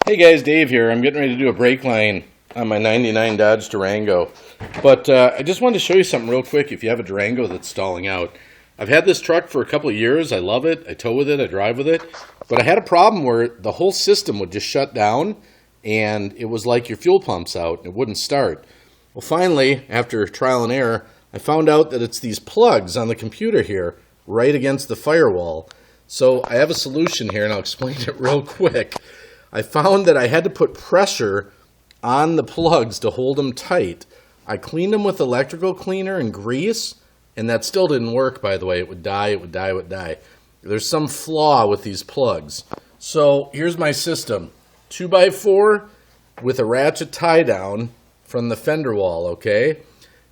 Hey guys, Dave here. I'm getting ready to do a brake line on my 99 Dodge Durango. But I just wanted to show you something real quick if you have a Durango that's stalling out. I've had this truck for a couple of years. I love it. I tow with it. I drive with it. But I had a problem where the whole system would just shut down and it was like your fuel pump's out and it wouldn't start. Well, finally, after trial and error, I found out that it's these plugs on the computer here right against the firewall. So I have a solution here and I'll explain it real quick. I found that I had to put pressure on the plugs to hold them tight. I cleaned them with electrical cleaner and grease, and that still didn't work, by the way. It would die, it would die, it would die. There's some flaw with these plugs. So here's my system. 2x4 with a ratchet tie down from the fender wall, okay?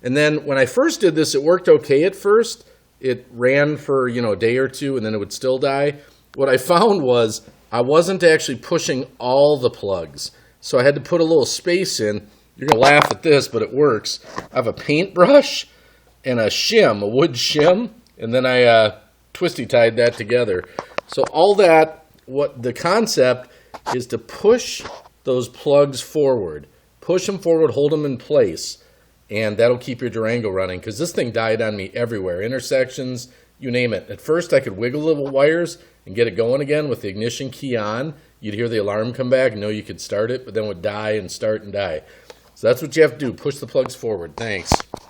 And then when I first did this, it worked okay at first. It ran for, a day or two, and then it would still die. What I found was I wasn't actually pushing all the plugs. So I had to put a little space in. You're going to laugh at this, but it works. I have a paintbrush and a shim, a wood shim, and then I twisty tied that together. So all that, what the concept is to push those plugs forward. Push them forward, hold them in place, and that'll keep your Durango running, because this thing died on me everywhere. Intersections, you name it. At first I could wiggle little wires and get it going again with the ignition key on. You'd hear the alarm come back and know you could start it, but then it would die and start and die. So that's what you have to do. Push the plugs forward. Thanks.